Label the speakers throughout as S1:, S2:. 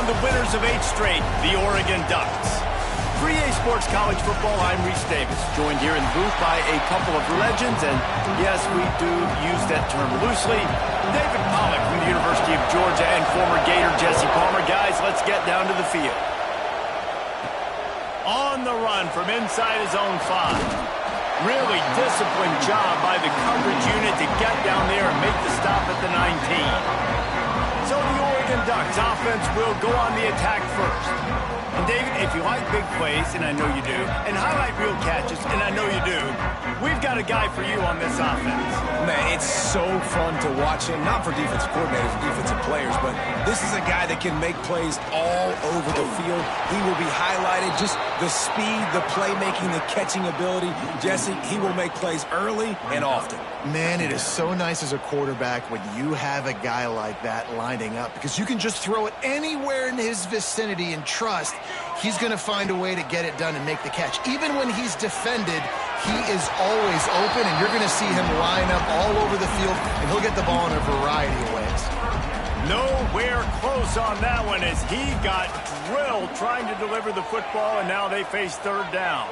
S1: on the winners of 8 straight, the Oregon Ducks. For EA Sports College Football, I'm Reese Davis, joined here in the booth by a couple of legends, and yes, we do use that term loosely. David Pollack from the University of Georgia and former Gator Jesse Palmer. Guys, let's get down to the field. On the run from inside his own 5. Really disciplined job by the coverage unit to get down there and make the stop at the 19. So the Oregon Ducks offense will go on the attack first. And David, if you like big plays, and I know you do, and highlight real catches, and I know you do, we've got a guy for you on this offense.
S2: Man, it's so fun to watch him, not for defensive coordinators, defensive players, but this is a guy that can make plays all over the field. He will be highlighted, just the speed, the playmaking, the catching ability. Jesse, he will make plays early and often.
S3: Man, it is so nice as a quarterback when you have a guy like that lining up, because you can just throw it anywhere in his vicinity and trust he's going to find a way to get it done and make the catch. Even when he's defended, he is always open, and you're going to see him line up all over the field, and he'll get the ball in a variety of ways.
S1: Nowhere close on that one as he got drilled trying to deliver the football, and now they face 3rd down.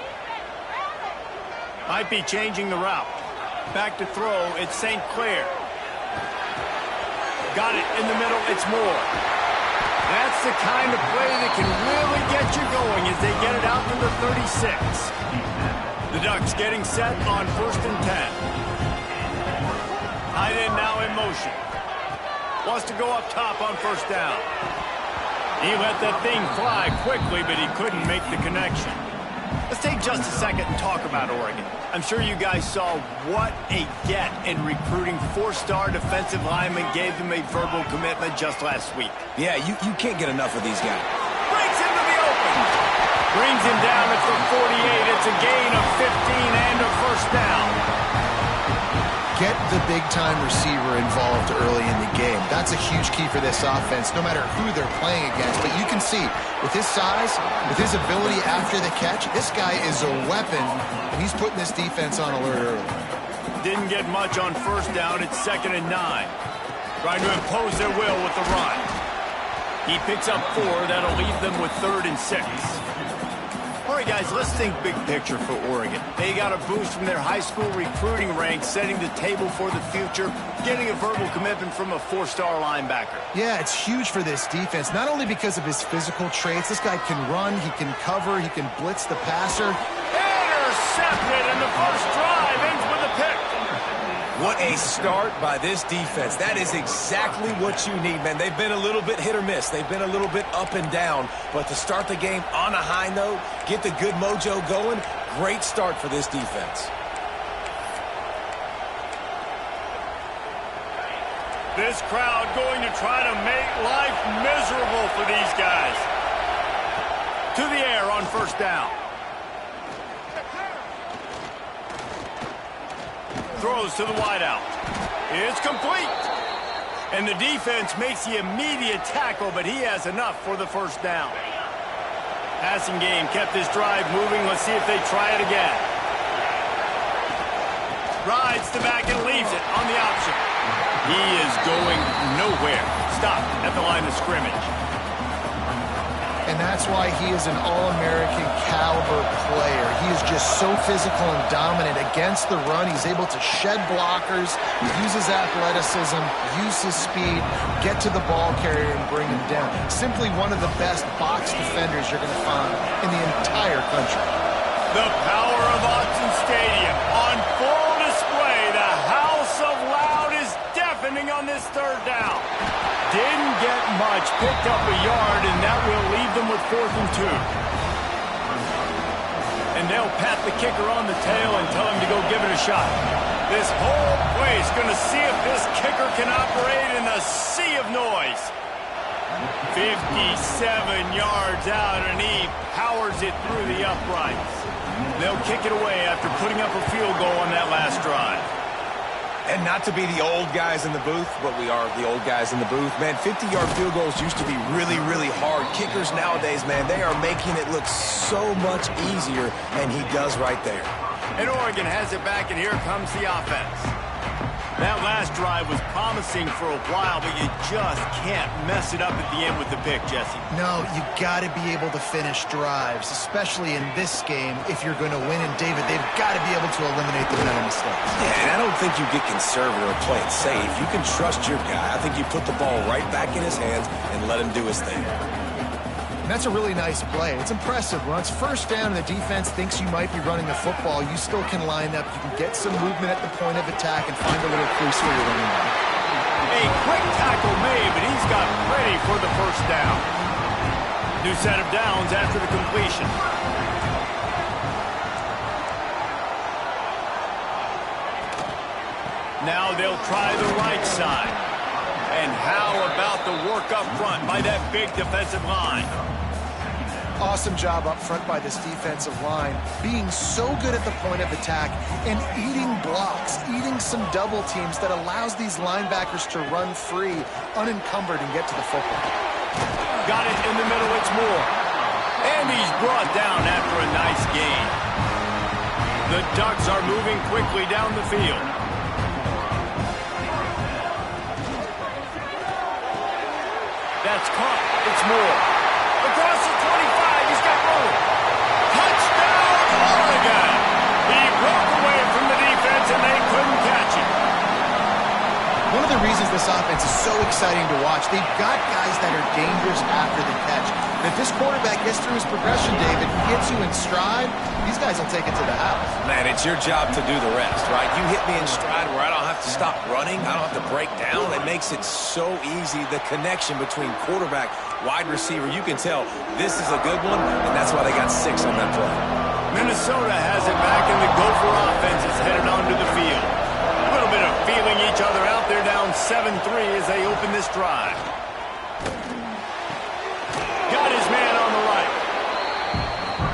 S1: Might be changing the route. Back to throw, it's St. Clair. Got it in the middle, it's Moore. That's the kind of play that can really get you going as they get it out to the 36. The Ducks getting set on 1st and 10. Tight end now in motion. Wants to go up top on 1st down. He let that thing fly quickly, but he couldn't make the connection. Let's take just a second and talk about Oregon. I'm sure you guys saw what a get in recruiting 4-star defensive linemen gave them a verbal commitment just last week.
S2: Yeah, you can't get enough of these guys.
S1: Breaks into the open. Brings him down at the 48. It's a gain of 15 and a 1st down.
S3: Get the big-time receiver involved early in the game. That's a huge key for this offense, no matter who they're playing against. But you can see, with his size, with his ability after the catch, this guy is a weapon, and he's putting this defense on alert early.
S1: Didn't get much on 1st down. It's 2nd and 9. Trying to impose their will with the run. He picks up 4. That'll leave them with 3rd and 6. All right, guys, let's think big picture for Oregon. They got a boost from their high school recruiting ranks, setting the table for the future, getting a verbal commitment from a 4-star linebacker.
S3: Yeah, it's huge for this defense, not only because of his physical traits. This guy can run, he can cover, he can blitz the passer.
S1: Intercepted, and the first drive ends with a pick.
S2: What a start by this defense. That is exactly what you need, man. They've been a little bit hit or miss. They've been a little bit up and down. But to start the game on a high note, get the good mojo going, great start for this defense.
S1: This crowd going to try to make life miserable for these guys. To the air on 1st down. Throws to the wideout. It's complete. And the defense makes the immediate tackle, but he has enough for the 1st down. Passing game kept this drive moving. Let's see if they try it again. Rides the back and leaves it on the option. He is going nowhere. Stopped at the line of scrimmage.
S3: And that's why he is an All-American caliber player. He is just so physical and dominant against the run. He's able to shed blockers, use his athleticism, use his speed, get to the ball carrier and bring him down. Simply one of the best box defenders you're going to find in the entire country.
S1: The power of Autzen Stadium on full display. The house of loud is deafening on this 3rd down. Didn't get much, picked up a yard, and that will leave them with 4th and 2. And they'll pat the kicker on the tail and tell him to go give it a shot. This whole place going to see if this kicker can operate in a sea of noise. 57 yards out, and he powers it through the uprights. They'll kick it away after putting up a field goal on that last drive.
S2: And not to be the old guys in the booth, but we are the old guys in the booth. Man, 50-yard field goals used to be really, really hard. Kickers nowadays, man, they are making it look so much easier, and he does right there.
S1: And Oregon has it back, and here comes the offense. That last drive was promising for a while, but you just can't mess it up at the end with the pick, Jesse.
S3: No, you got to be able to finish drives, especially in this game if you're going to win. And, David, they've got to be able to eliminate the mental mistakes.
S2: Yeah, and I don't think you get conservative or play it safe. You can trust your guy. I think you put the ball right back in his hands and let him do his thing.
S3: That's a really nice play. It's impressive. When it's first down and the defense thinks you might be running the football, you still can line up. You can get some movement at the point of attack and find a little crease where you're running out.
S1: A quick tackle made, but he's got ready for the first down. New set of downs after the completion. Now they'll try the right side. And how about the work up front by that big defensive line?
S3: Awesome job up front by this defensive line, being so good at the point of attack and eating blocks, eating some double teams that allows these linebackers to run free, unencumbered, and get to the football.
S1: Got it in the middle, it's Moore. And he's brought down after a nice gain. The Ducks are moving quickly down the field. That's caught. It's Moore. Across the 25. He's got room. Touchdown, Oregon. He broke away from the defense, and they couldn't catch him.
S3: One of the reasons this offense is so exciting to watch, they've got guys that are dangerous after the catch. And if this quarterback gets through his progression, David, gets you in stride, these guys will take it to the house.
S2: Man, it's your job to do the rest, right? You hit me in stride where I don't have to stop running. I don't have to break down. It makes it so easy. The connection between quarterback, wide receiver, you can tell this is a good one, and that's why they got 6 on that play.
S1: Minnesota has it back, and the Gopher offense is headed onto the field. A little bit of feeling each other out there, down 7-3 as they open this drive. Got his man on the right.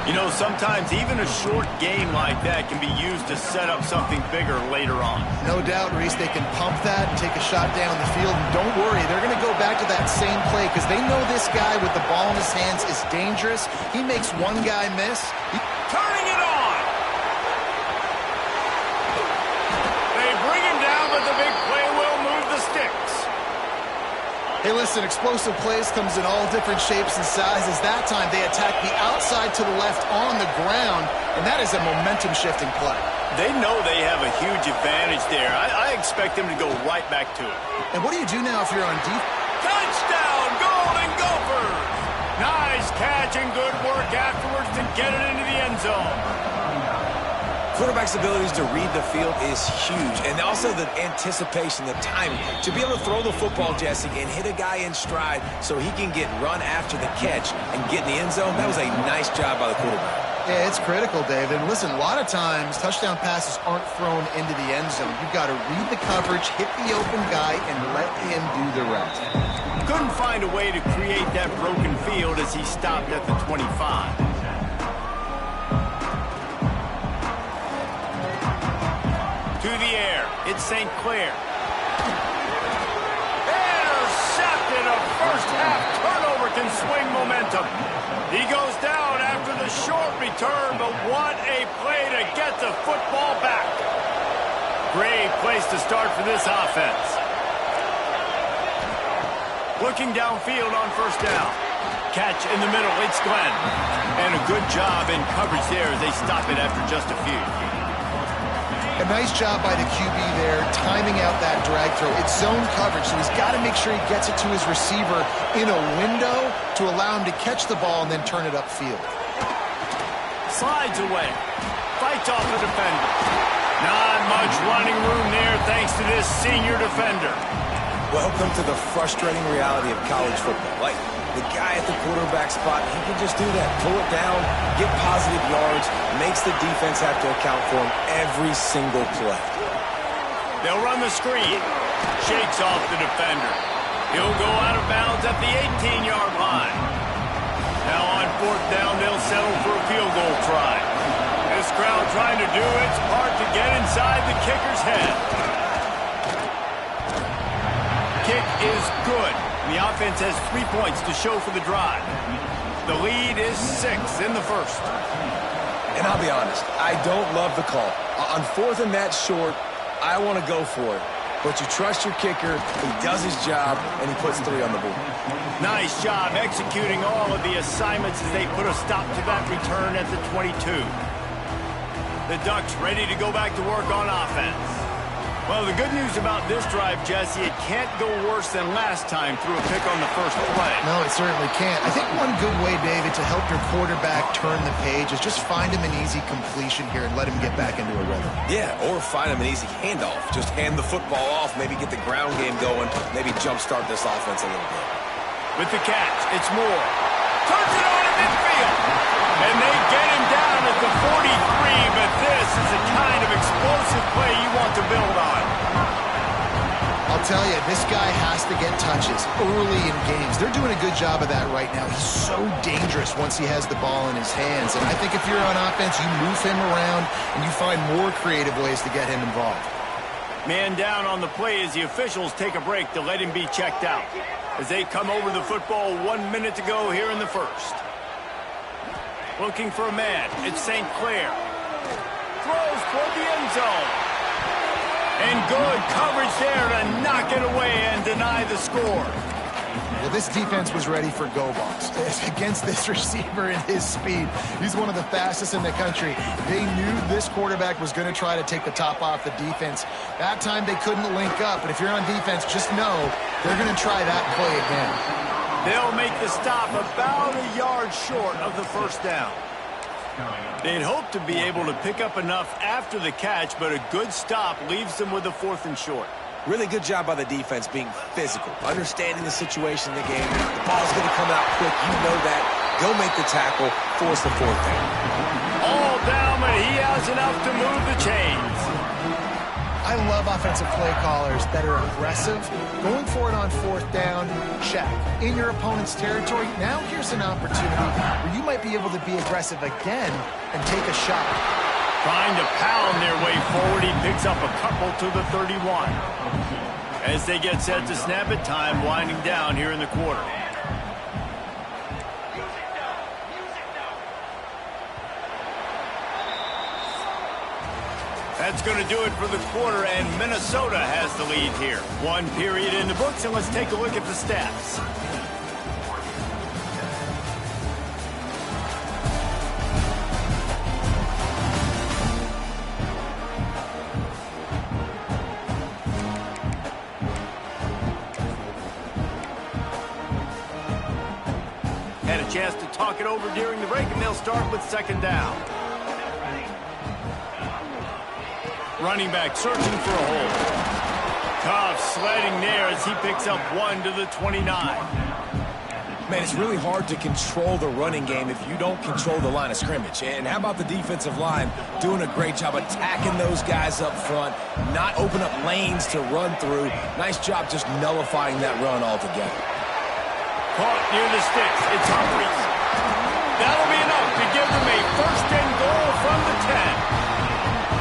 S1: You know, sometimes even a short game like that can be used to set up something bigger later on.
S3: No doubt, Reese, they can pump that and take a shot down the field. And don't worry, they're going to go back to that same play because they know this guy with the ball in his hands is dangerous. He makes one guy miss.
S1: Turning it on! They bring him down, but the big play will move the sticks.
S3: Hey, listen, explosive plays comes in all different shapes and sizes. That time, they attack the outside to the left on the ground, and that is a momentum-shifting play.
S1: They know they have a huge advantage there. I expect them to go right back to it.
S3: And what do you do now if you're on defense?
S1: Touchdown, Golden Gophers! Nice catch and good work afterwards to get it into the end zone.
S2: Quarterback's abilities to read the field is huge, and also the anticipation, the timing. To be able to throw the football, Jesse, and hit a guy in stride so he can get run after the catch and get in the end zone, that was a nice job by the quarterback.
S3: Yeah, it's critical, David. Listen, a lot of times, touchdown passes aren't thrown into the end zone. You've got to read the coverage, hit the open guy, and let him do the rest.
S1: Couldn't find a way to create that broken field as he stopped at the 25. To the air, it's St. Clair. Intercepted, a first half turnover can swing momentum. He goes down after the short return, but what a play to get the football back. Great place to start for this offense. Looking downfield on first down. Catch in the middle, it's Glenn. And a good job in coverage there as they stop it after just a few.
S3: A nice job by the QB there, timing out that drag throw. It's zone coverage, so he's got to make sure he gets it to his receiver in a window to allow him to catch the ball and then turn it upfield.
S1: Slides away. Fights off the defender. Not much running room there thanks to this senior defender.
S2: Welcome to the frustrating reality of college football. Like, the guy at the quarterback spot, he can just do that. Pull it down, get positive yards, makes the defense have to account for him every single play.
S1: They'll run the screen. Shakes off the defender. He'll go out of bounds at the 18-yard line. Now on fourth down, they'll settle for a field goal try. This crowd trying to do its part to get inside the kicker's head. Kick is good. The offense has 3 points to show for the drive. The lead is 6 in the first.
S2: And I'll be honest, I don't love the call. On fourth and that short, I want to go for it. but you trust your kicker, he does his job, and he puts 3 on the board.
S1: Nice job executing all of the assignments as they put a stop to that return at the 22. The Ducks ready to go back to work on offense. Well, the good news about this drive, Jesse, it can't go worse than last time through a pick on the first play.
S3: No, it certainly can't. I think one good way, David, to help your quarterback turn the page is just find him an easy completion here and let him get back into a rhythm.
S2: Yeah, or find him an easy handoff. Just hand the football off, maybe get the ground game going, maybe jumpstart this offense a little bit.
S1: With the catch, it's Moore. Turns it on in midfield. And they get him down at the 43, but this is the kind of explosive play you want to build on.
S3: I'll tell you, this guy has to get touches early in games. They're doing a good job of that right now. He's so dangerous once he has the ball in his hands. And I think if you're on offense, you move him around and you find more creative ways to get him involved.
S1: Man down on the play as the officials take a break to let him be checked out. As they come over the football 1 minute to go here in the first. Looking for a man. It's St. Clair. Throws toward the end zone. And good coverage there to knock it away and deny the score.
S3: Well, this defense was ready for go balls. Against this receiver and his speed, he's one of the fastest in the country. They knew this quarterback was going to try to take the top off the defense. That time they couldn't link up, but if you're on defense, just know they're going to try that play again.
S1: They'll make the stop about a yard short of the first down. They'd hope to be able to pick up enough after the catch, but a good stop leaves them with a 4th and short.
S2: Really good job by the defense being physical, understanding the situation in the game. The ball's going to come out quick. You know that. Go make the tackle, force the 4th down.
S1: All down, but he has enough to move the chains.
S3: I love offensive play callers that are aggressive. Going for it on 4th down, check. In your opponent's territory, now here's an opportunity where you might be able to be aggressive again and take a shot.
S1: Trying to pound their way forward, he picks up a couple to the 31. As they get set to snap it, time winding down here in the quarter. That's going to do it for the quarter, and Minnesota has the lead here. 1 period in the books, and let's take a look at the stats. Had a chance to talk it over during the break, and they'll start with 2nd down. Running back searching for a hole. Tough sledding there as he picks up 1 to the 29.
S2: Man, it's really hard to control the running game if you don't control the line of scrimmage. And how about the defensive line doing a great job attacking those guys up front, not open up lanes to run through. Nice job just nullifying that run altogether.
S1: Caught near the sticks. It's Humphries. That'll be enough to give them a 1st and goal from the 10.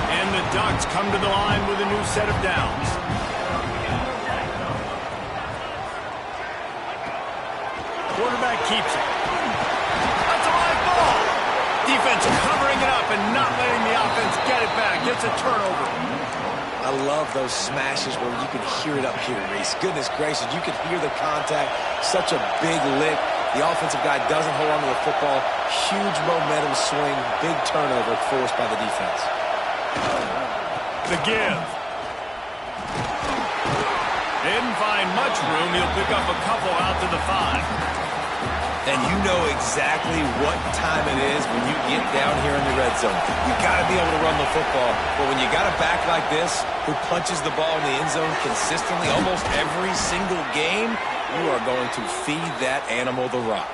S1: And the Ducks come to the line with a new set of downs. Quarterback keeps it. That's a live ball. Defense covering it up and not letting the offense get it back. Gets a turnover.
S2: I love those smashes where you can hear it up here, Reese. Goodness gracious, you can hear the contact. Such a big lick. The offensive guy doesn't hold on to the football. Huge momentum swing. Big turnover forced by the defense.
S1: The give. Didn't find much room. He'll pick up a couple out to the 5.
S2: And you know exactly what time it is when you get down here in the red zone. You got to be able to run the football. But when you got a back like this who punches the ball in the end zone consistently almost every single game, you are going to feed that animal the rock.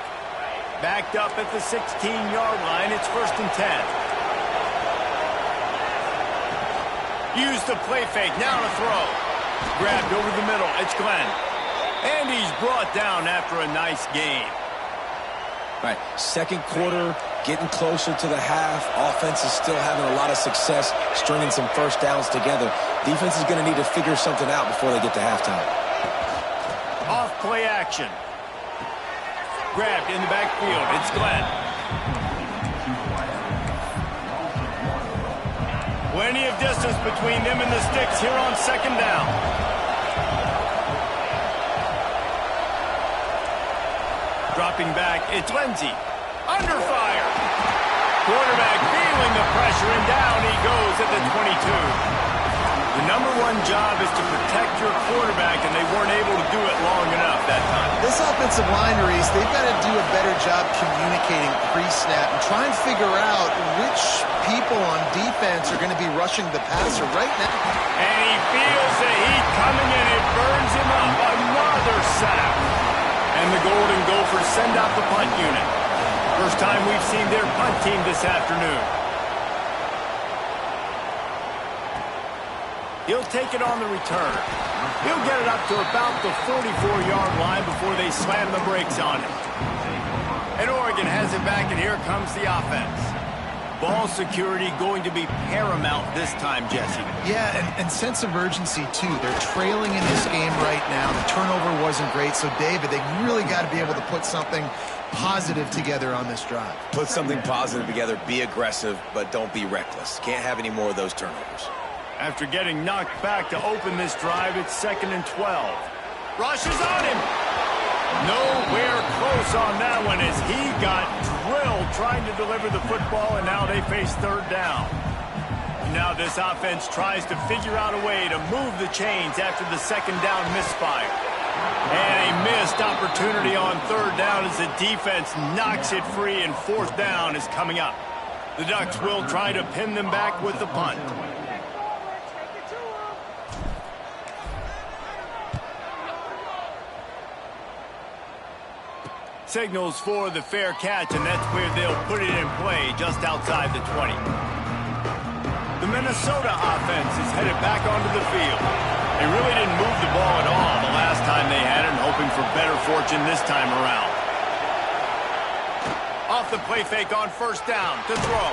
S1: Backed up at the 16-yard line. It's 1st and 10. Use the play fake. Now to throw. Grabbed over the middle. It's Glenn. And he's brought down after a nice game.
S2: All right, 2nd quarter, getting closer to the half. Offense is still having a lot of success stringing some 1st downs together. Defense is going to need to figure something out before they get to halftime.
S1: Off play action. Grabbed in the backfield. It's Glenn. Plenty of distance between them and the sticks here on 2nd down. Dropping back, it's Lindsey. Under fire. Quarterback feeling the pressure, and down he goes at the 22. The number one job is to protect your quarterback, and they weren't able to do it long enough that time.
S3: This offensive line, Reese, they've got to do a better job communicating pre-snap and try and figure out which people on defense are going to be rushing the passer right now.
S1: And he feels the heat coming, and it burns him up. Another sack. And the Golden Gophers send out the punt unit. First time we've seen their punt team this afternoon. He'll take it on the return. He'll get it up to about the 44-yard line before they slam the brakes on it. And Oregon has it back, and here comes the offense. Ball security going to be paramount this time, Jesse.
S3: Yeah, and sense of urgency, too. They're trailing in this game right now. The turnover wasn't great, so, David, they really got to be able to put something positive together on this drive.
S2: Put something positive together, be aggressive, but don't be reckless. Can't have any more of those turnovers.
S1: After getting knocked back to open this drive, it's 2nd and 12. Rushes on him. Nowhere close on that one as he got drilled trying to deliver the football, and now they face 3rd down. Now this offense tries to figure out a way to move the chains after the 2nd down misfire. And a missed opportunity on 3rd down as the defense knocks it free, and 4th down is coming up. The Ducks will try to pin them back with the punt. Signals for the fair catch, and that's where they'll put it in play just outside the 20. The Minnesota offense is headed back onto the field. They really didn't move the ball at all the last time they had it, and hoping for better fortune this time around. Off the play fake on 1st down to throw.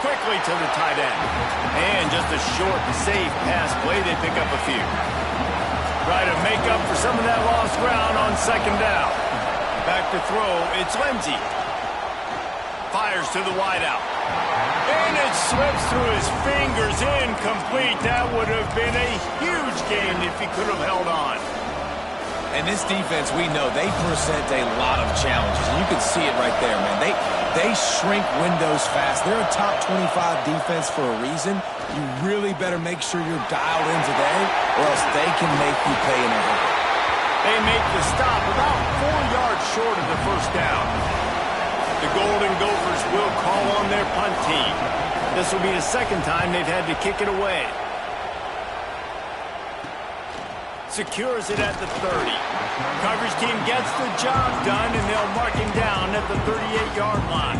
S1: Quickly to the tight end. And just a short and safe pass play, they pick up a few. Try to make up for some of that lost ground on 2nd down. Back to throw, it's Lindsey. Fires to the wideout. And it slips through his fingers, incomplete. That would have been a huge gain if he could have held on.
S2: And this defense, we know, they present a lot of challenges. And you can see it right there, man. They shrink windows fast. They're a top 25 defense for a reason. You really better make sure you're dialed in today, or else they can make you pay in a hurry.
S1: They make the stop about 4 yards short of the 1st down. The Golden Gophers will call on their punt team. This will be the 2nd time they've had to kick it away. Secures it at the 30. Coverage team gets the job done, and they'll mark him down at the 38-yard line.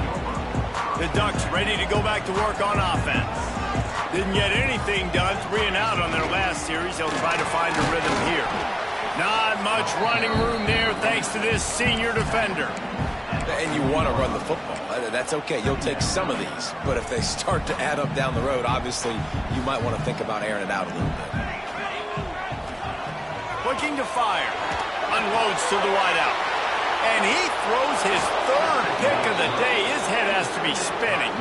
S1: The Ducks ready to go back to work on offense. Didn't get anything done 3 and out on their last series. They'll try to find a rhythm here. Not much running room there thanks to this senior defender.
S2: And you want to run the football. That's okay. You'll take some of these. But if they start to add up down the road, obviously, you might want to think about airing it out a little bit.
S1: Looking to fire. Unloads to the wideout. And he throws his 3rd pick of the day. His head has to be spinning.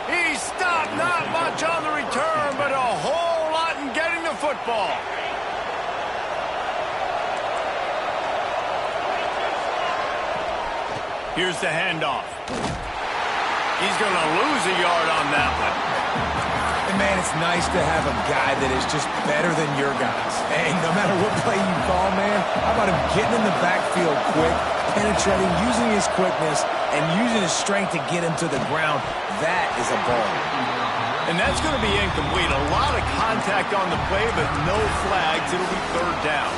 S1: He stopped, not much on the return, but a whole lot in getting the football. Here's the handoff. He's going to lose a yard on that one.
S2: And, man, it's nice to have a guy that is just better than your guys. Hey, no matter what play you call, man, how about him getting in the backfield quick, penetrating, using his quickness, and using his strength to get him to the ground. That is a ball.
S1: And that's going to be incomplete. A lot of contact on the play, but no flags. It'll be 3rd down.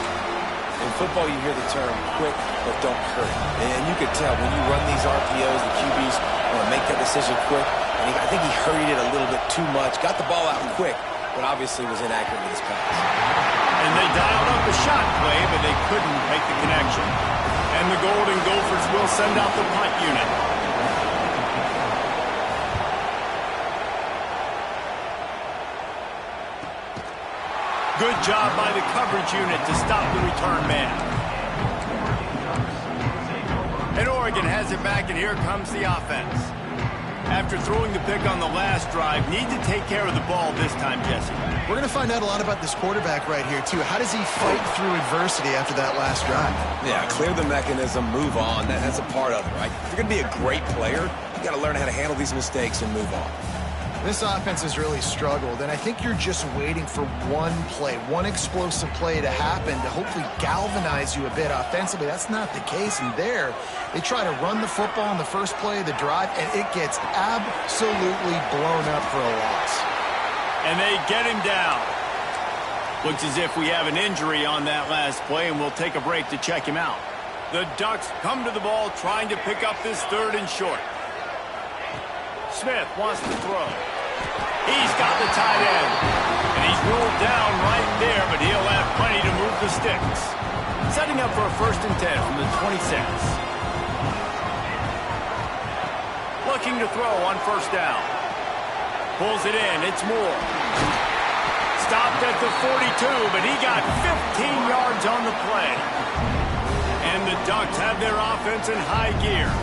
S2: In football, you hear the term quick, but don't hurt. And you can tell when you run these RPOs, the QBs want to make that decision quick. And I think he hurried it a little bit too much. Got the ball out quick, but obviously was inaccurate with his pass.
S1: And they dialed up the shot play, but they couldn't make the connection. And the Golden Gophers will send out the punt unit. Good job by the coverage unit to stop the return man. And Oregon has it back, and here comes the offense. After throwing the pick on the last drive, need to take care of the ball this time, Jesse.
S3: We're going to find out a lot about this quarterback right here, too. How does he fight through adversity after that last drive?
S2: Yeah, clear the mechanism, move on. That's a part of it, right? If you're going to be a great player, you got to learn how to handle these mistakes and move on.
S3: This offense has really struggled, and I think you're just waiting for one play, one explosive play to happen to hopefully galvanize you a bit offensively. That's not the case, and there, they try to run the football in the first play of the drive, and it gets absolutely blown up for a loss.
S1: And they get him down. Looks as if we have an injury on that last play, and we'll take a break to check him out. The Ducks come to the ball trying to pick up this 3rd and short. Smith wants to throw. He's got the tight end. And he's rolled down right there, but he'll have plenty to move the sticks. Setting up for a 1st and 10 from the 26. Looking to throw on 1st down. Pulls it in. It's Moore. Stopped at the 42, but he got 15 yards on the play. And the Ducks have their offense in high gear.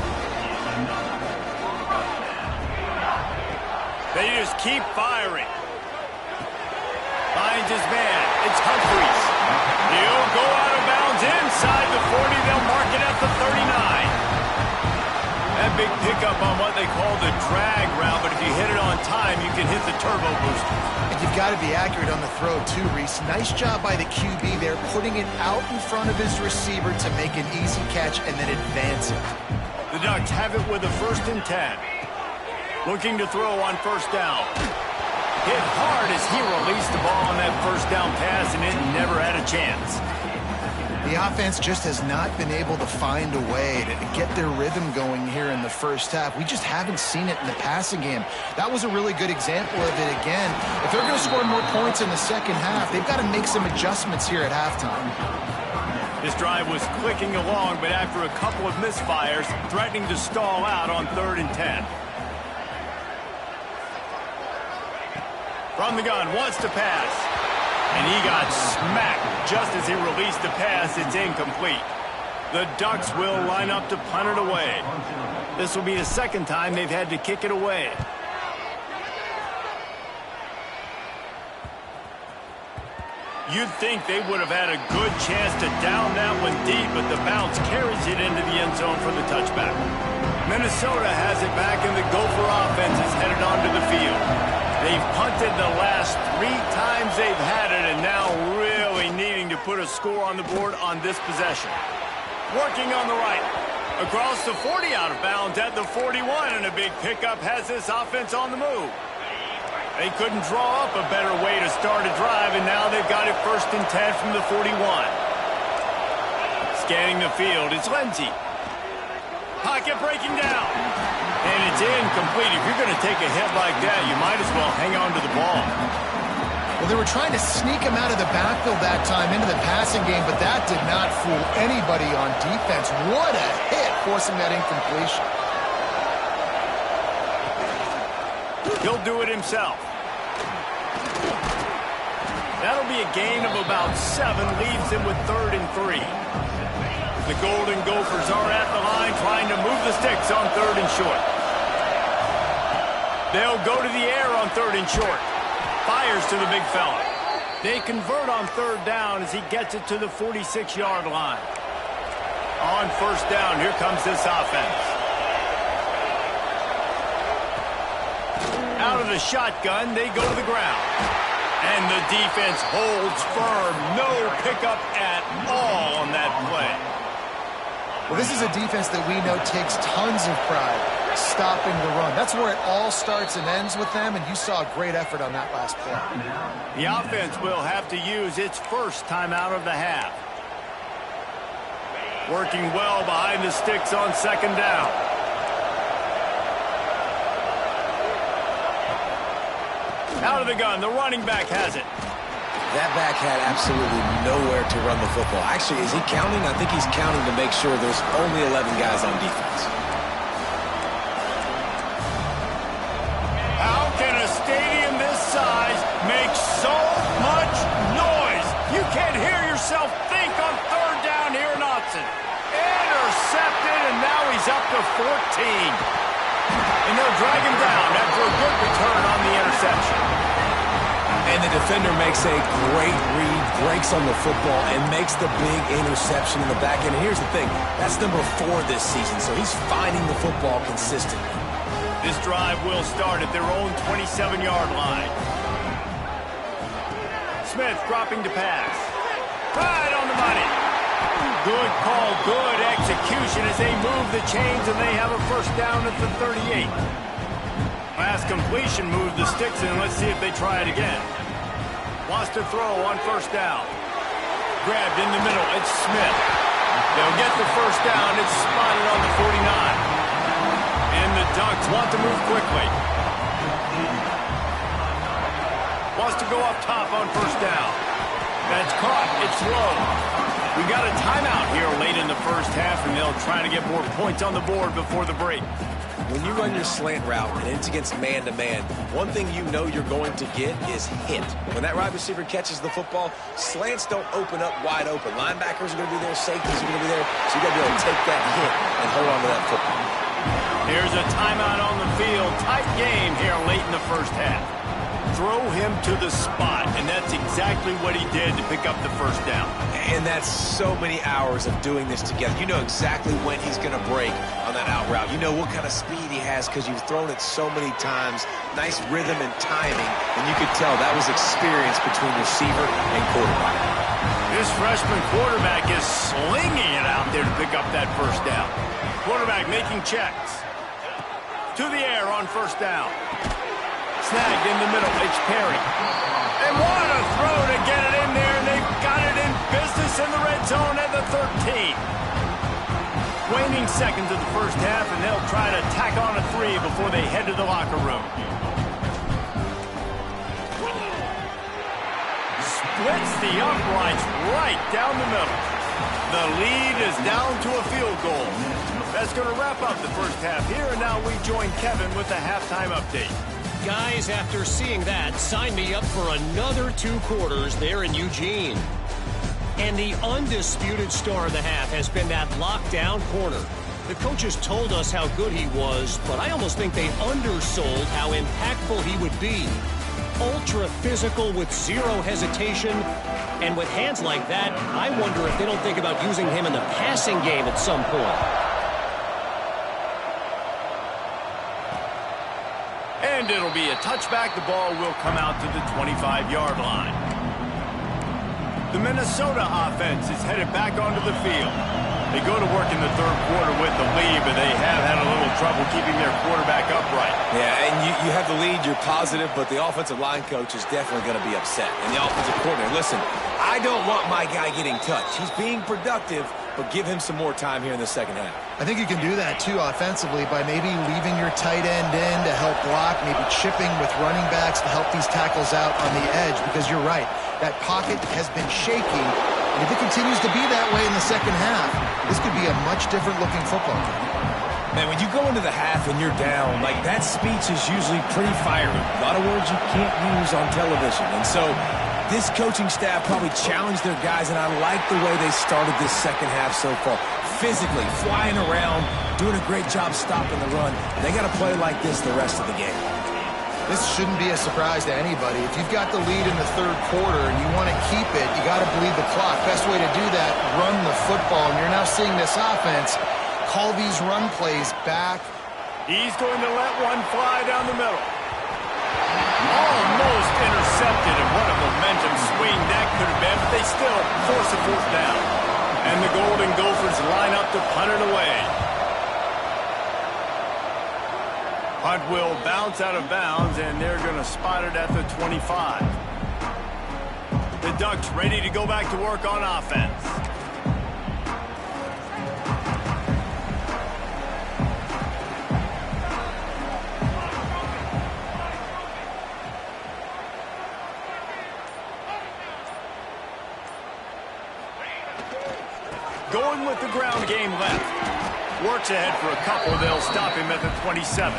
S1: They just keep firing. Finds his man. It's Humphries. He'll go out of bounds inside the 40. They'll mark it at the 39. That big pickup on what they call the drag route, but if you hit it on time, you can hit the turbo booster.
S3: And you've got to be accurate on the throw, too, Reese. Nice job by the QB there, putting it out in front of his receiver to make an easy catch and then advance it.
S1: The Ducks have it with a 1st and 10. Looking to throw on 1st down. Hit hard as he released the ball on that 1st down pass, and it never had a chance.
S3: The offense just has not been able to find a way to get their rhythm going here in the first half. We just haven't seen it in the passing game. That was a really good example of it again. If they're going to score more points in the second half, they've got to make some adjustments here at halftime.
S1: This drive was clicking along, but after a couple of misfires, threatening to stall out on 3rd and 10. From the gun, wants to pass. And he got smacked just as he released the pass. It's incomplete. The Ducks will line up to punt it away. This will be the 2nd time they've had to kick it away. You'd think they would have had a good chance to down that one deep, but the bounce carries it into the end zone for the touchback. Minnesota has it back, and the Gopher offense is headed onto the field. They've punted the last 3 times they've had it, and now really needing to put a score on the board on this possession. Working on the right. Across the 40, out of bounds at the 41, and a big pickup has this offense on the move. They couldn't draw up a better way to start a drive, and now they've got it 1st and 10 from the 41. Scanning the field, it's Lindsey. Pocket breaking down. And it's incomplete. If you're going to take a hit like that, you might as well hang on to the ball.
S3: Well, they were trying to sneak him out of the backfield that time into the passing game, but that did not fool anybody on defense. What a hit, forcing that incompletion.
S1: He'll do it himself. That'll be a gain of about 7, leaves him with 3rd and 3. The Golden Gophers are at the line trying to move the sticks on 3rd and short. They'll go to the air on 3rd and short. Fires to the big fella. They convert on 3rd down as he gets it to the 46-yard line. On 1st down, here comes this offense. Out of the shotgun, they go to the ground. And the defense holds firm. No pickup at all on that play.
S3: Well, this is a defense that we know takes tons of pride stopping the run. That's where it all starts and ends with them, and you saw a great effort on that last play.
S1: The offense will have to use its 1st timeout of the half. Working well behind the sticks on 2nd down. Out of the gun, the running back has it.
S2: That back had absolutely nowhere to run the football. Actually, is he counting? I think he's counting to make sure there's only 11 guys on defense.
S1: How can a stadium this size make so much noise? You can't hear yourself think on 3rd down here in Autzen. Intercepted, and now he's up to 14. And they'll drag him down after a good return on the interception.
S2: And the defender makes a great read, breaks on the football, and makes the big interception in the back end. And here's the thing, that's number 4 this season, so he's finding the football consistently.
S1: This drive will start at their own 27-yard line. Smith dropping to pass. Right on the money. Good call, good execution as they move the chains, and they have a first down at the 38. Last completion moved the sticks in. Let's see if they try it again. Wants to throw on first down. Grabbed in the middle. It's Smith. They'll get the first down. It's spotted on the 49. And the Ducks want to move quickly. Wants to go up top on first down. That's caught. It's low. We got a timeout here late in the first half, and they'll try to get more points on the board before the break.
S2: When you run your slant route and it's against man-to-man, one thing you know you're going to get is hit. When that wide receiver catches the football, slants don't open up wide open. Linebackers are going to be there, safeties are going to be there, so you got to be able to take that hit and hold on to that football.
S1: Here's a timeout on the field. Tight game here late in the first half. Throw him to the spot, and that's exactly what he did to pick up the first down.
S2: And that's so many hours of doing this together. You know exactly when he's going to break on that out route. You know what kind of speed he has because you've thrown it so many times. Nice rhythm and timing, and you could tell that was experience between receiver and quarterback.
S1: This freshman quarterback is slinging it out there to pick up that first down. Quarterback making checks. To the air on first down. Snagged in the middle. It's Perry. And what a throw to get it in there. And they've got it in business in the red zone at the 13. Waning seconds of the first half, and they'll try to tack on a 3 before they head to the locker room. Splits the uprights right down the middle. The lead is down to a field goal. That's going to wrap up the first half here, and now we join Kevin with the halftime update.
S4: Guys, after seeing that, sign me up for another 2 quarters there in Eugene. And the undisputed star of the half has been that lockdown corner. The coaches told us how good he was, but I almost think they undersold how impactful he would be. Ultra physical with zero hesitation. And with hands like that, I wonder if they don't think about using him in the passing game at some point.
S1: And it'll be a touchback. The ball will come out to the 25-yard line. The Minnesota offense is headed back onto the field. They go to work in the third quarter with the lead, but they have had a little trouble keeping their quarterback upright.
S2: Yeah, and you have the lead, you're positive, but the offensive line coach is definitely going to be upset. And the offensive coordinator, listen, I don't want my guy getting touched. He's being productive, but give him some more time here in the second half.
S3: I think you can do that, too, offensively, by maybe leaving your tight end in to help block, maybe chipping with running backs to help these tackles out on the edge, because you're right. That pocket has been shaky, and if it continues to be that way in the second half, this could be a much different-looking football game.
S2: Man, when you go into the half and you're down, like, that speech is usually pretty fiery. A lot of words you can't use on television, and so this coaching staff probably challenged their guys, and I like the way they started this second half so far. Physically, flying around, doing a great job stopping the run. They got to play like this the rest of the game.
S3: This shouldn't be a surprise to anybody. If you've got the lead in the third quarter and you want to keep it, you got to bleed the clock. Best way to do that, run the football. And you're now seeing this offense call these run plays back.
S1: He's going to let one fly down the middle. Almost intercepted, and what a momentum swing that could have been, but they still force a fourth down. And the Golden Gophers line up to punt it away. Punt will bounce out of bounds, and they're going to spot it at the 25. The Ducks ready to go back to work on offense. Going with the ground game left. Works ahead for a couple. They'll stop him at the 27.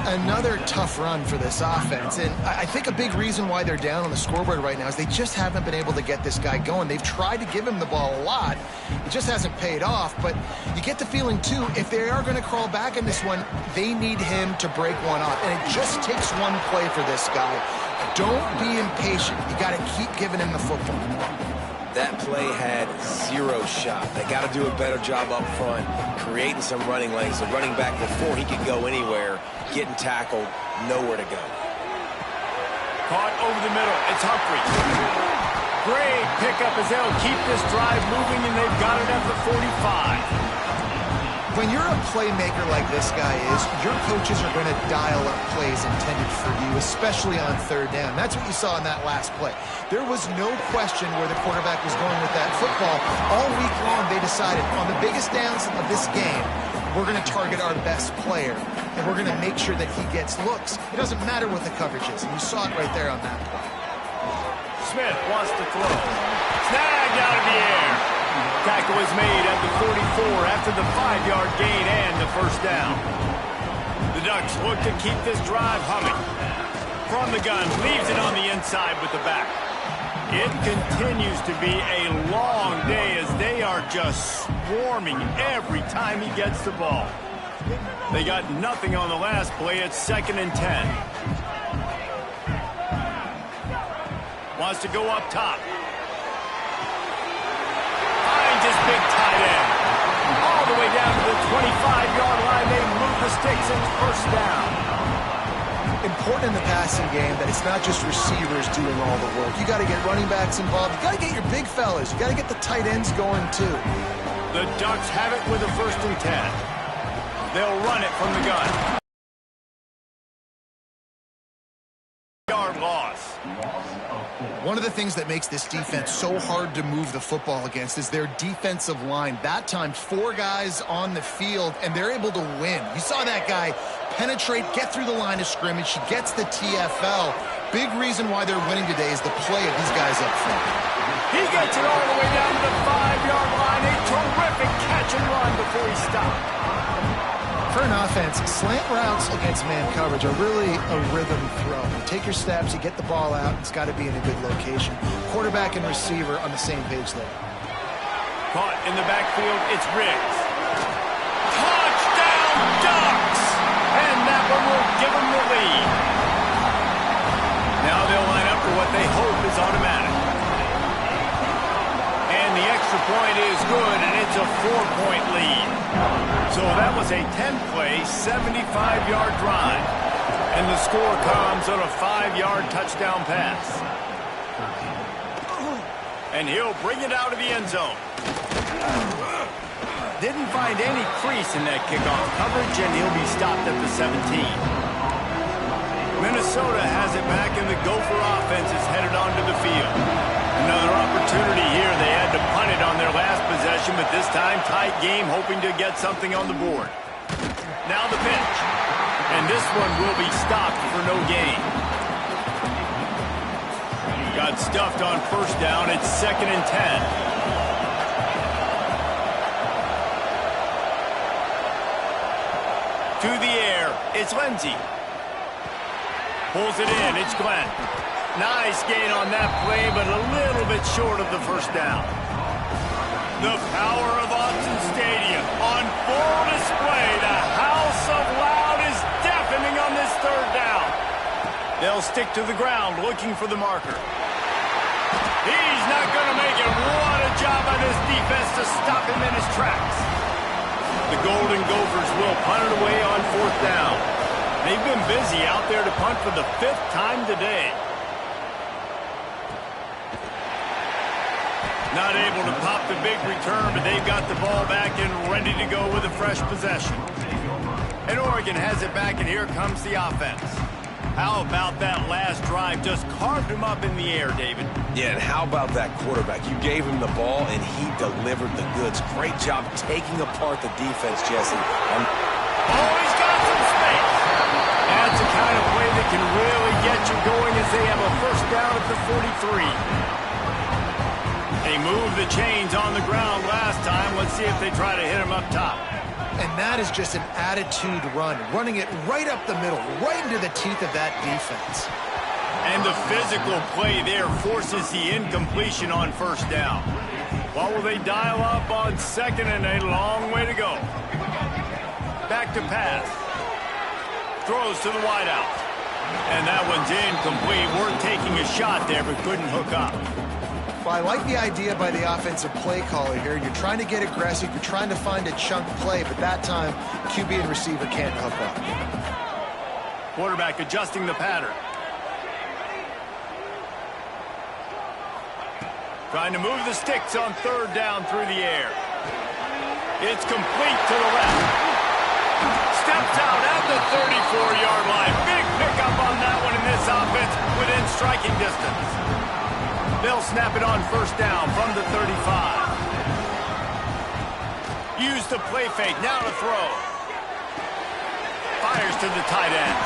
S3: Another tough run for this offense, and I think a big reason why they're down on the scoreboard right now is they just haven't been able to get this guy going. They've tried to give him the ball a lot. It just hasn't paid off, but you get the feeling, too, if they are going to crawl back in this one, they need him to break one off, and it just takes one play for this guy. Don't be impatient. You got to keep giving him the football.
S2: That play had zero shot. They got to do a better job up front, creating some running lanes. The running back, before he could go anywhere, getting tackled, nowhere to go.
S1: Caught over the middle. It's Humphrey. Great pickup as they'll keep this drive moving, and they've got it at the 45.
S3: When you're a playmaker like this guy is, your coaches are going to dial up plays intended for you, especially on third down. That's what you saw in that last play. There was no question where the quarterback was going with that football. All week long, they decided on the biggest downs of this game, we're going to target our best player, and we're going to make sure that he gets looks. It doesn't matter what the coverage is, and you saw it right there on that play.
S1: Smith wants to throw. Snagged out of the air. Tackle was made at the 44 after the 5-yard gain and the first down. The Ducks look to keep this drive humming. From the gun, leaves it on the inside with the back. It continues to be a long day as they are just swarming every time he gets the ball. They got nothing on the last play. It's 2nd and 10. Wants to go up top. Finds his big tight end. All the way down to the 25-yard line. They move the sticks and it's first down.
S3: Important in the passing game that it's not just receivers doing all the work. You got to get running backs involved. You got to get your big fellas. You got to get the tight ends going too.
S1: The Ducks have it with a 1st and 10. They'll run it from the gun. Yard loss.
S3: One of the things that makes this defense so hard to move the football against is their defensive line. That time, 4 guys on the field, and they're able to win. You saw that guy penetrate, get through the line of scrimmage. He gets the TFL. Big reason why they're winning today is the play of these guys up front.
S1: He gets it all the way down to the 5-yard line. A terrific catch and run before he stopped.
S3: For an offense, slant routes against man coverage are really a rhythm throw. You take your steps, you get the ball out, it's got to be in a good location. Quarterback and receiver on the same page there.
S1: Caught in the backfield, it's Riggs. Touchdown, Ducks! And that one will give them the lead. Now they'll line up for what they hope is automatic. And the extra point is good, and it's a 4-point lead. So that was a 10-play, 75-yard drive. And the score comes on a 5-yard touchdown pass. And he'll bring it out of the end zone. Didn't find any crease in that kickoff coverage, and he'll be stopped at the 17. Minnesota has it back, and the Gopher offense is headed onto the field. Another opportunity here. They had to punt it on their last possession, but this time tight game, hoping to get something on the board. Now the pitch. And this one will be stopped for no gain. Got stuffed on 1st down. It's 2nd and 10. To the air, it's Lindsey. Pulls it in, it's Glenn. Nice gain on that play, but a little bit short of the 1st down. The power of Autzen Stadium on full display. The house of loud is deafening on this 3rd down. They'll stick to the ground looking for the marker. He's not going to make it. What a job by this defense to stop him in his tracks. The Golden Gophers will punt it away on 4th down. They've been busy out there to punt for the 5th time today. Not able to pop the big return, but they've got the ball back and ready to go with a fresh possession. And Oregon has it back, and here comes the offense. How about that last drive? Just carved him up in the air, David.
S2: Yeah, and how about that quarterback? You gave him the ball, and he delivered the goods. Great job taking apart the defense, Jesse.
S1: Oh, he's got some space. That's the kind of play that can really get you going as they have a 1st down at the 43. They moved the chains on the ground last time. Let's see if they try to hit him up top.
S3: And that is just an attitude run, running it right up the middle, right into the teeth of that defense.
S1: And the physical play there forces the incompletion on first down. What will they dial up on second and a long way to go? Back to pass. Throws to the wideout. And that one's incomplete. Worth taking a shot there, but couldn't hook up.
S3: Well, I like the idea by the offensive play caller here. You're trying to get aggressive. You're trying to find a chunk play, but that time, QB and receiver can't hook up.
S1: Quarterback adjusting the pattern. Trying to move the sticks on third down through the air. It's complete to the left. Steps out at the 34-yard line. Big pickup on that one in this offense within striking distance. They'll snap it on first down from the 35. Use the play fake. Now to throw. Fires to the tight end.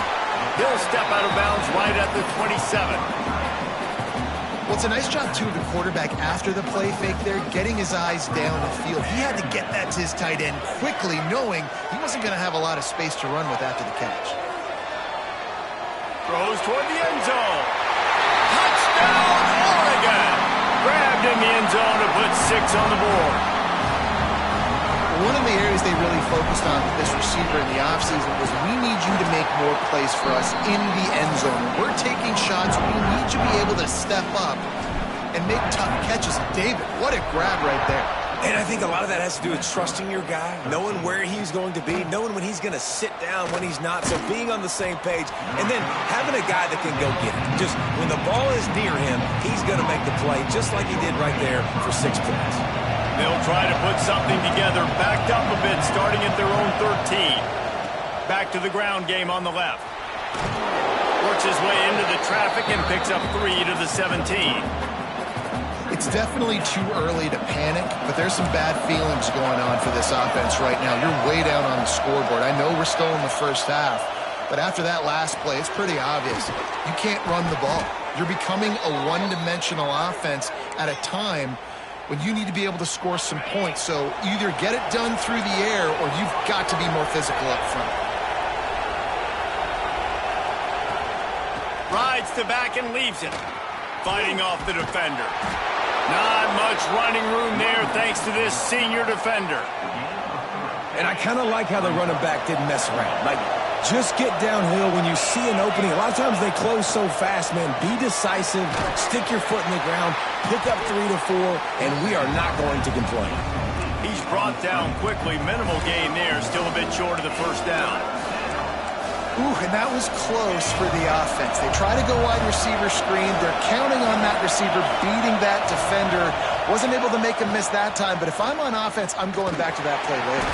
S1: He'll step out of bounds right at the 27.
S3: Well, it's a nice job, too, of the quarterback after the play fake there, getting his eyes down the field. He had to get that to his tight end quickly, knowing he wasn't going to have a lot of space to run with after the catch.
S1: Throws toward the end zone. Touchdown, Oregon! Grabbed in the end zone to put 6 on the board.
S3: One of the areas they really focused on with this receiver in the offseason was we need you to make more plays for us in the end zone. We're taking shots. We need you to be able to step up and make tough catches. David, what a grab right there.
S2: And I think a lot of that has to do with trusting your guy, knowing where he's going to be, knowing when he's going to sit down, when he's not. So being on the same page, and then having a guy that can go get it. Just when the ball is near him, he's going to make the play, just like he did right there for 6 points.
S1: They'll try to put something together, backed up a bit, starting at their own 13. Back to the ground game on the left. Works his way into the traffic and picks up 3 to the 17.
S3: It's definitely too early to panic, but there's some bad feelings going on for this offense right now. You're way down on the scoreboard. I know we're still in the first half, but after that last play, it's pretty obvious. You can't run the ball. You're becoming a one-dimensional offense at a time when you need to be able to score some points. So either get it done through the air or you've got to be more physical up front.
S1: Rides the back and leaves it. Fighting off the defender. Not much running room there thanks to this senior defender.
S2: And I kind of like how the running back didn't mess around. Like, just get downhill when you see an opening. A lot of times they close so fast, man. Be decisive. Stick your foot in the ground. Pick up 3 to 4, and we are not going to complain.
S1: He's brought down quickly. Minimal gain there. Still a bit short of the first down.
S3: Ooh, and that was close for the offense. They try to go wide receiver screen. They're counting on that receiver beating that defender. Wasn't able to make a miss that time, but if I'm on offense, I'm going back to that play later.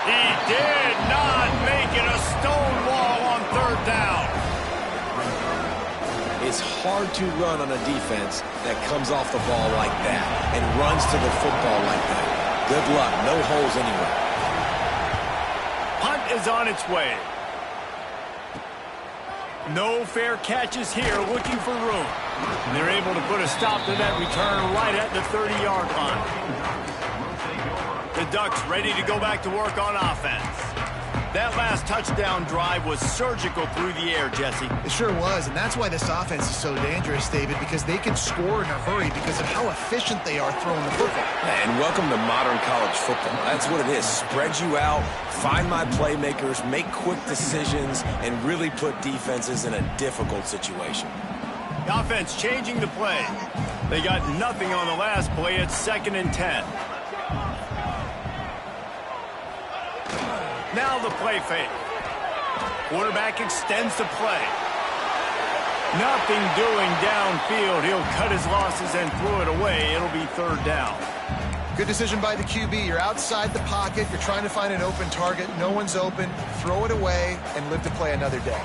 S1: He did not make it a stone wall on third down.
S2: It's hard to run on a defense that comes off the ball like that and runs to the football like that. Good luck. No holes anywhere.
S1: Punt is on its way. No fair catches here, looking for room. And they're able to put a stop to that return right at the 30-yard line. The Ducks ready to go back to work on offense. That last touchdown drive was surgical through the air, Jesse.
S3: It sure was, and that's why this offense is so dangerous, David, because they can score in a hurry because of how efficient they are throwing the football.
S2: And welcome to modern college football. That's what it is. Spread you out, find my playmakers, make quick decisions, and really put defenses in a difficult situation.
S1: The offense changing the play. They got nothing on the last play. It's 2nd and 10. Now the play fake. Quarterback extends the play. Nothing doing downfield. He'll cut his losses and throw it away. It'll be 3rd down.
S3: Good decision by the QB. You're outside the pocket. You're trying to find an open target. No one's open. Throw it away and live to play another day.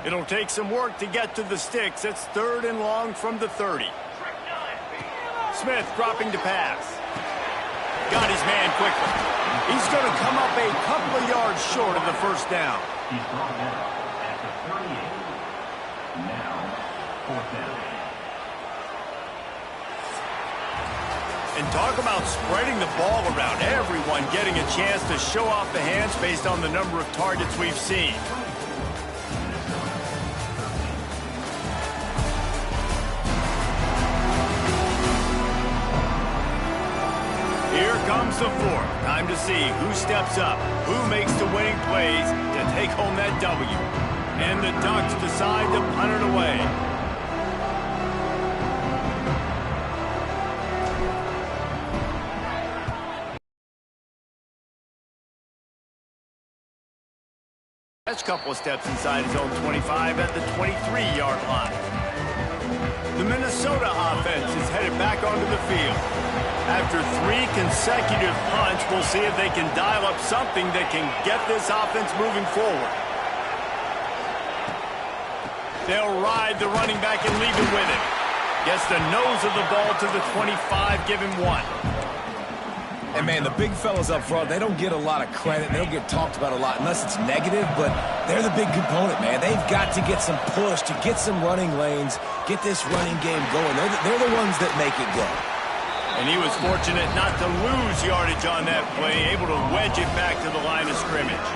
S1: It'll take some work to get to the sticks. It's 3rd and long from the 30. Smith dropping to pass. Got his man quickly. He's going to come up a couple of yards short of the first down.
S5: He's brought down at the 38. Now, 4th down.
S1: And talk about spreading the ball around. Everyone getting a chance to show off the hands based on the number of targets we've seen. Here comes the fourth. Time to see who steps up, who makes the winning plays to take home that W. And the Ducks decide to punt it away. Next couple of steps inside his own 25 at the 23-yard line. The Minnesota offense is headed back onto the field. After 3 consecutive punts, we'll see if they can dial up something that can get this offense moving forward. They'll ride the running back and leave it with him. Gets the nose of the ball to the 25, give him 1.
S2: And, man, the big fellas up front, they don't get a lot of credit. They don't get talked about a lot unless it's negative, but they're the big component, man. They've got to get some push, to get some running lanes, get this running game going. They're the ones that make it go.
S1: And he was fortunate not to lose yardage on that play, able to wedge it back to the line of scrimmage.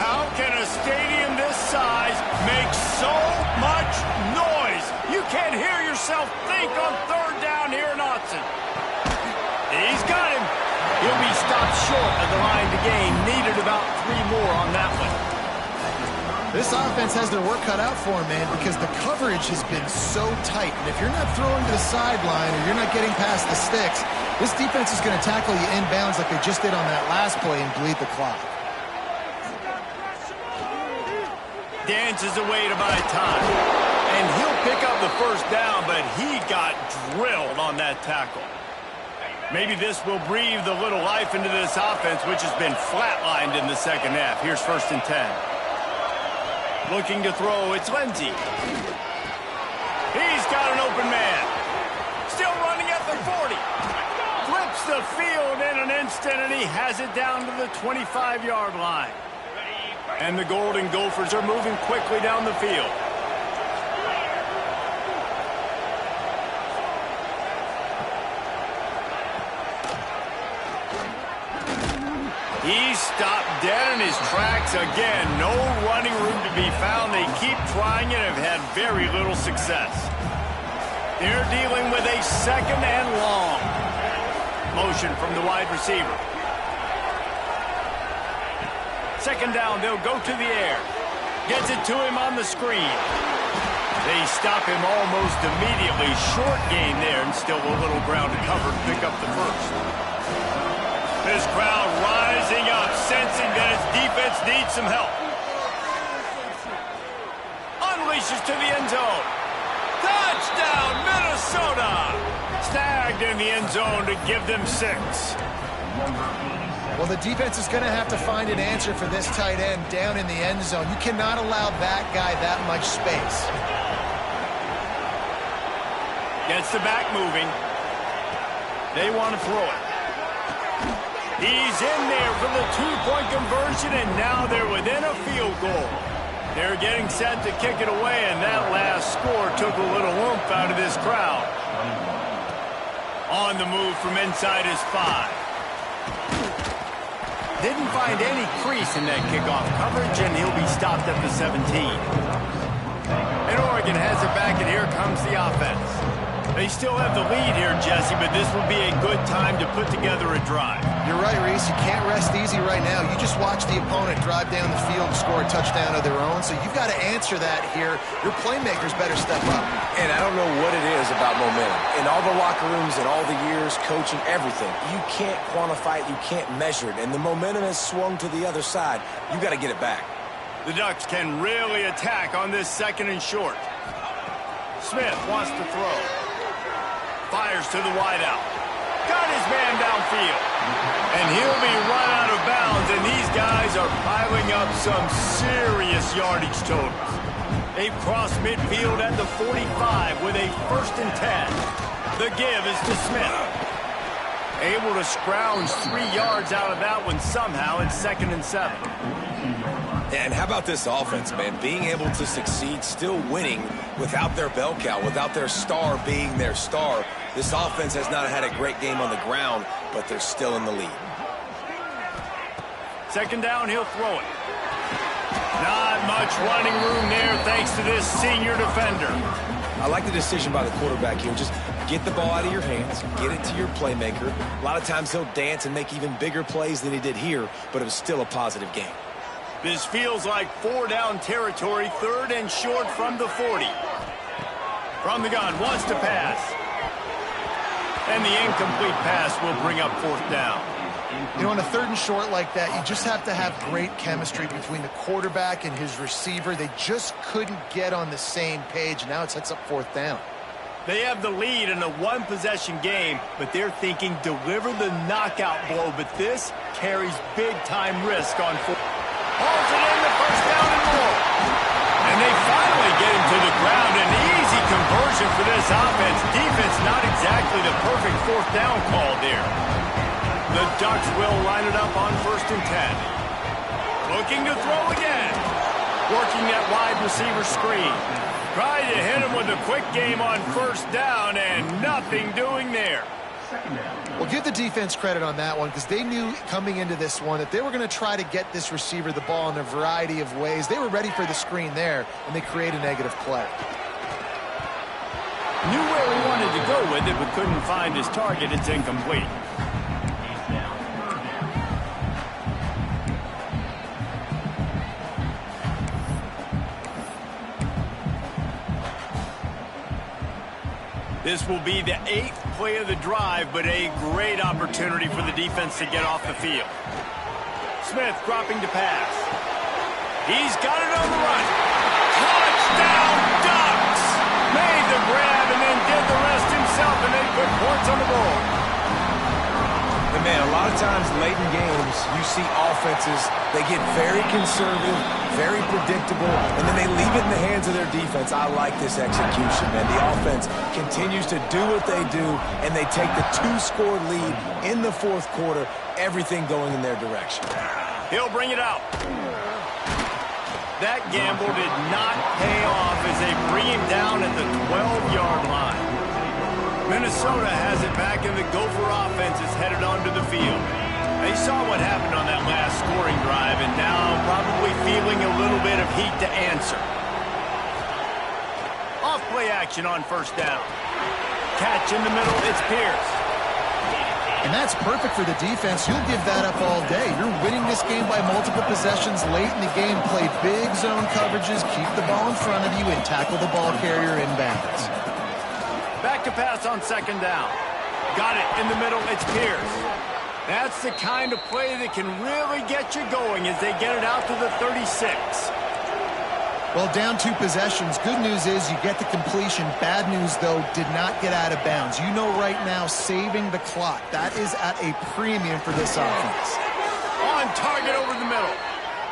S1: How can a stadium this size make so much noise? You can't hear yourself think on third down here in Autzen. He's got him. He'll be stopped short of the line to gain. Needed about 3 more on that one.
S3: This offense has their work cut out for them, man, because the coverage has been so tight. And if you're not throwing to the sideline or you're not getting past the sticks, this defense is going to tackle you inbounds like they just did on that last play and bleed the clock.
S1: Dances away to buy time. And he'll pick up the first down, but he got drilled on that tackle. Maybe this will breathe a little life into this offense, which has been flatlined in the second half. Here's 1st and 10. Looking to throw, it's Lindsey. He's got an open man. Still running at the 40. Flips the field in an instant, and he has it down to the 25-yard line. And the Golden Gophers are moving quickly down the field. He's stopped dead in his tracks again. No running room to be found. They keep trying and have had very little success. They're dealing with a 2nd and long. Motion from the wide receiver. 2nd down, they'll go to the air. Gets it to him on the screen. They stop him almost immediately. Short gain there, and still a little ground to cover to pick up the first. This crowd rising up, sensing that its defense needs some help. Unleashes to the end zone. Touchdown, Minnesota! Snagged in the end zone to give them 6.
S3: Well, the defense is going to have to find an answer for this tight end down in the end zone. You cannot allow that guy that much space.
S1: Gets the back moving. They want to throw it. He's in there for the 2-point conversion, and now they're within a field goal. They're getting set to kick it away, and that last score took a little oomph out of this crowd. On the move from inside his 5. Didn't find any crease in that kickoff coverage, and he'll be stopped at the 17. And Oregon has it back, and here comes the offense. They still have the lead here, Jesse, but this will be a good time to put together a drive.
S3: You're right, Reese. You can't rest easy right now. You just watch the opponent drive down the field and score a touchdown of their own, so you've got to answer that here. Your playmakers better step up.
S2: And I don't know what it is about momentum. In all the locker rooms and all the years, coaching, everything, you can't quantify it, you can't measure it, and the momentum has swung to the other side. You got to get it back.
S1: The Ducks can really attack on this 2nd and short. Smith wants to throw. Fires to the wideout. Got his man downfield. And he'll be run out of bounds, and these guys are piling up some serious yardage totals. They've crossed midfield at the 45 with a 1st and 10. The give is to Smith. Able to scrounge 3 yards out of that one somehow. It's 2nd and 7.
S2: And how about this offense, man? Being able to succeed, still winning without their bell cow, without their star being their star. This offense has not had a great game on the ground, but they're still in the lead.
S1: Second down, he'll throw it. Not much running room there thanks to this senior defender.
S2: I like the decision by the quarterback here. Just get the ball out of your hands, get it to your playmaker. A lot of times he'll dance and make even bigger plays than he did here, but it was still a positive game.
S1: This feels like 4-down territory, 3rd and short from the 40. From the gun, wants to pass. And the incomplete pass will bring up 4th down.
S3: You know, on a 3rd and short like that, you just have to have great chemistry between the quarterback and his receiver. They just couldn't get on the same page. Now it sets up 4th down.
S1: They have the lead in a 1-possession game, but they're thinking deliver the knockout blow. But this carries big-time risk on 4th. Holds it in, the 1st down and more. And they finally get him to the ground. An easy conversion for this offense. Defense not exactly the perfect 4th down call there. The Ducks will line it up on 1st and 10. Looking to throw again. Working that wide receiver screen. Trying to hit him with a quick game on 1st down, and nothing doing there.
S3: Well, give the defense credit on that one because they knew coming into this one that they were going to try to get this receiver the ball in a variety of ways. They were ready for the screen there, and they create a negative play.
S1: Knew where he wanted to go with it, but couldn't find his target. It's incomplete. This will be the 8th play of the drive, but a great opportunity for the defense to get off the field. Smith dropping to pass. He's got it on the run. Touchdown, Ducks! Made the grab and then did the rest himself, and they put points on the board.
S2: And man, a lot of times late in games, you see offenses, they get very conservative, very predictable, and then they leave it in the hands of their defense. I like this execution, man. The offense continues to do what they do, and they take the 2-score lead in the 4th quarter, everything going in their direction.
S1: He'll bring it out. That gamble did not pay off as they bring him down at the 12-yard line. Minnesota has it back, and the Gopher offense is headed onto the field. They saw what happened on that last scoring drive, and now probably feeling a little bit of heat to answer. Off-play action on 1st down. Catch in the middle, it's Pierce.
S3: And that's perfect for the defense. You'll give that up all day. You're winning this game by multiple possessions late in the game. Play big zone coverages, keep the ball in front of you, and tackle the ball carrier inbounds.
S1: Back to pass on 2nd down. Got it in the middle, it's Pierce. That's the kind of play that can really get you going as they get it out to the 36.
S3: Well, down 2 possessions. Good news is you get the completion. Bad news, though, did not get out of bounds. You know right now, saving the clock. That is at a premium for this offense.
S1: On target over the middle.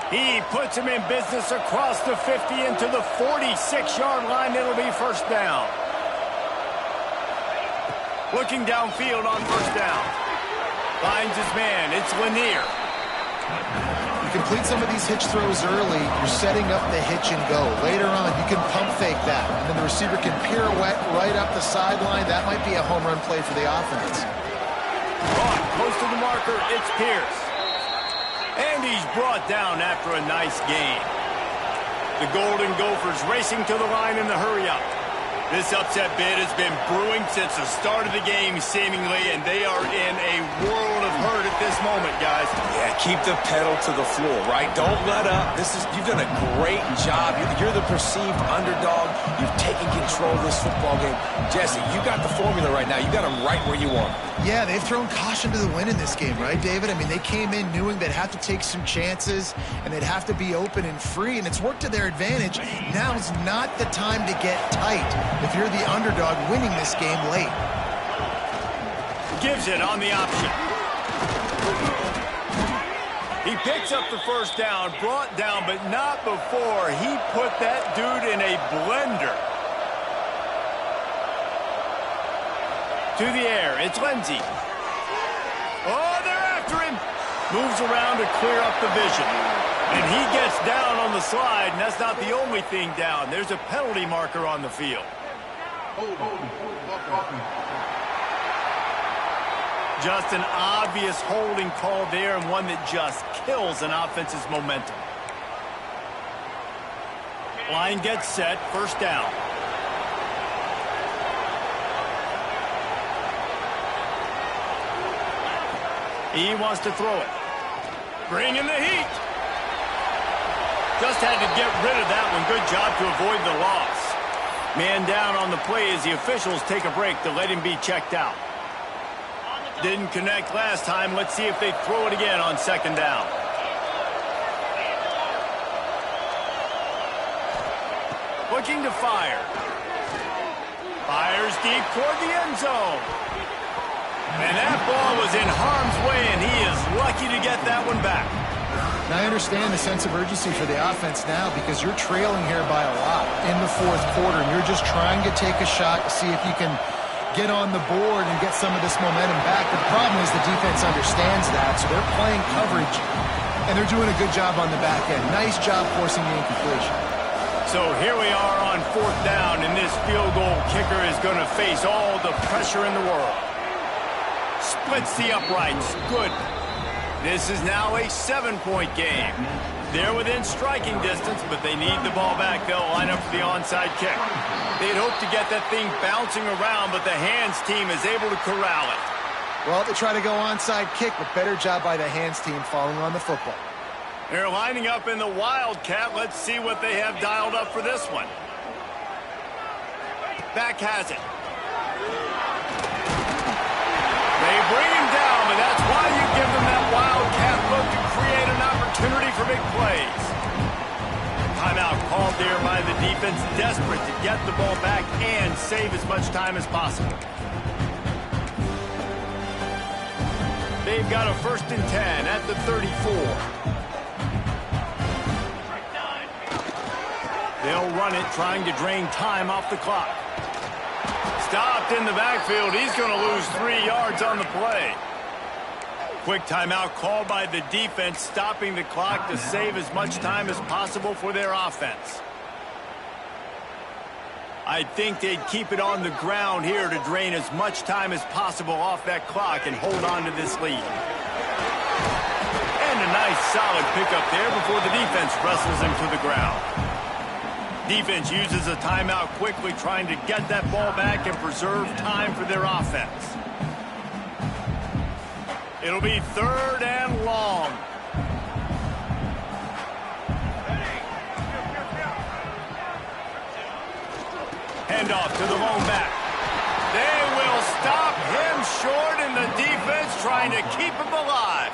S1: He puts him in business across the 50 into the 46-yard line. It'll be 1st down. Looking downfield on 1st down. Finds his man. It's Lanier.
S3: You complete some of these hitch throws early, you're setting up the hitch and go. Later on, you can pump fake that, and then the receiver can pirouette right up the sideline. That might be a home run play for the offense.
S1: Caught close to the marker, it's Pierce. And he's brought down after a nice gain. The Golden Gophers racing to the line in the hurry-up. This upset bid has been brewing since the start of the game, seemingly, and they are in a world of hurt at this moment, guys.
S2: Yeah, keep the pedal to the floor, right? Don't let up. You've done a great job. You're the perceived underdog. You've taken control of this football game. Jesse, you got the formula right now. You got them right where you want them.
S3: Yeah, they've thrown caution to the wind in this game, right, David? I mean, they came in knowing they'd have to take some chances, and they'd have to be open and free, and it's worked to their advantage. Now's not the time to get tight if you're the underdog winning this game late.
S1: Gives it on the option. He picks up the 1st down, brought down, but not before he put that dude in a blender. To the air, it's Lindsey. Oh, they're after him. Moves around to clear up the vision. And he gets down on the slide, and that's not the only thing down. There's a penalty marker on the field. Just an obvious holding call there, and one that just kills an offense's momentum. Line gets set, first down. He wants to throw it. Bring in the heat. Just had to get rid of that one. Good job to avoid the loss. Man down on the play as the officials take a break to let him be checked out. Didn't connect last time. Let's see if they throw it again on second down. Looking to fire. Fires deep toward the end zone. And that ball was in harm's way, and he is lucky to get that one back.
S3: Now, I understand the sense of urgency for the offense now because you're trailing here by a lot in the fourth quarter, and you're just trying to take a shot to see if you can get on the board and get some of this momentum back. But the problem is the defense understands that, so they're playing coverage, and they're doing a good job on the back end. Nice job forcing the incompletion. So
S1: here we are on fourth down, and this field goal kicker is going to face all the pressure in the world. Splits the uprights. Good. This is now a 7-point game. They're within striking distance, but they need the ball back. They'll line up for the onside kick. They'd hope to get that thing bouncing around, but the hands team is able to corral it.
S3: Well, they try to go onside kick, but better job by the hands team falling on the football.
S1: They're lining up in the Wildcat. Let's see what they have dialed up for this one. Back has it. They bring him down, and that's why you give them that Wildcat look to create an opportunity for big plays. Timeout called there by the defense, desperate to get the ball back and save as much time as possible. They've got a 1st and 10 at the 34. They'll run it, trying to drain time off the clock. Stopped in the backfield. He's going to lose 3 yards on the play. Quick timeout called by the defense, stopping the clock to save as much time as possible for their offense. I think they'd keep it on the ground here to drain as much time as possible off that clock and hold on to this lead. And a nice solid pickup there before the defense wrestles him to the ground. Defense uses a timeout quickly, trying to get that ball back and preserve time for their offense. It'll be 3rd and long. Handoff to the lone back. They will stop him short, and the defense trying to keep him alive.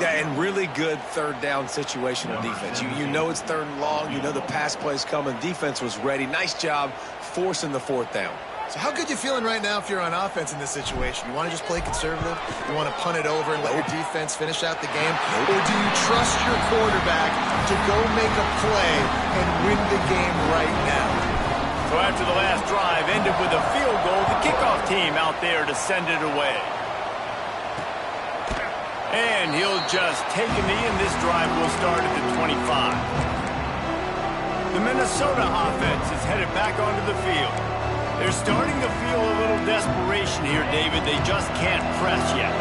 S2: Yeah, and really good 3rd down situation on defense. You know it's 3rd and long. You know the pass play's coming. Defense was ready. Nice job forcing the 4th down.
S3: So how good you feeling right now if you're on offense in this situation? You want to just play conservative? You want to punt it over and let your defense finish out the game? Or do you trust your quarterback to go make a play and win the game right now?
S1: So after the last drive ended with a field goal, the kickoff team out there to send it away. And he'll just take a knee, and this drive will start at the 25. The Minnesota offense is headed back onto the field. They're starting to feel a little desperation here, David. They just can't press yet.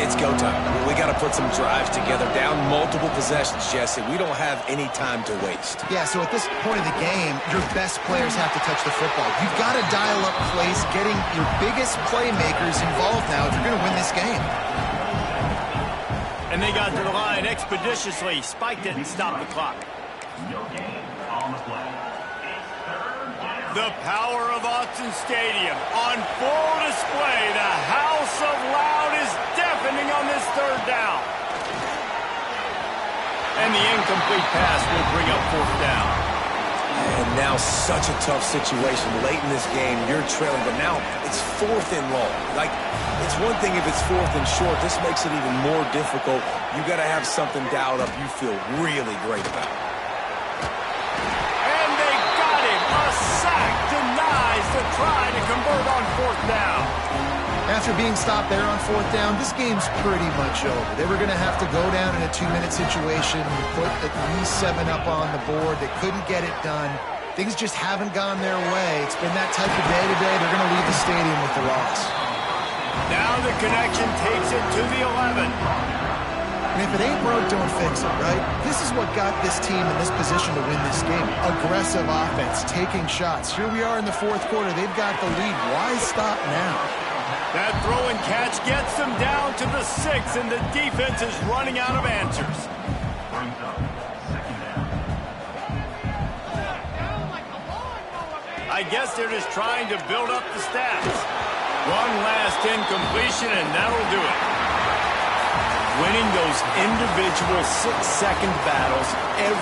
S2: It's go time. We got to put some drives together. Down multiple possessions, Jesse. We don't have any time to waste.
S3: Yeah, so at this point of the game, your best players have to touch the football. You've got to dial up plays, getting your biggest playmakers involved now if you're going to win this game.
S1: And they got to the line expeditiously. Spiked it and stopped the clock. The power of Autzen Stadium on full display. The House of Loud is deafening on this 3rd down. And the incomplete pass will bring up 4th down.
S2: And now such a tough situation. Late in this game, you're trailing, but now it's 4th and long. Like, it's one thing if it's 4th and short. This makes it even more difficult. You got to have something dialed up you feel really great about.
S1: And they got him. A sack denies the try to convert on 4th down.
S3: After being stopped there on 4th down, this game's pretty much over. They were going to have to go down in a 2-minute situation, put at least 7 up on the board. They couldn't get it done. Things just haven't gone their way. It's been that type of day today. They're going to leave the stadium with the loss.
S1: Now the connection takes it to the 11.
S3: And if it ain't broke, don't fix it, right? This is what got this team in this position to win this game. Aggressive offense, taking shots. Here we are in the 4th quarter. They've got the lead. Why stop now?
S1: That throw and catch gets them down to the 6, and the defense is running out of answers. I guess they're just trying to build up the stats. One last incompletion, and that'll do it. Winning those individual 6-second battles every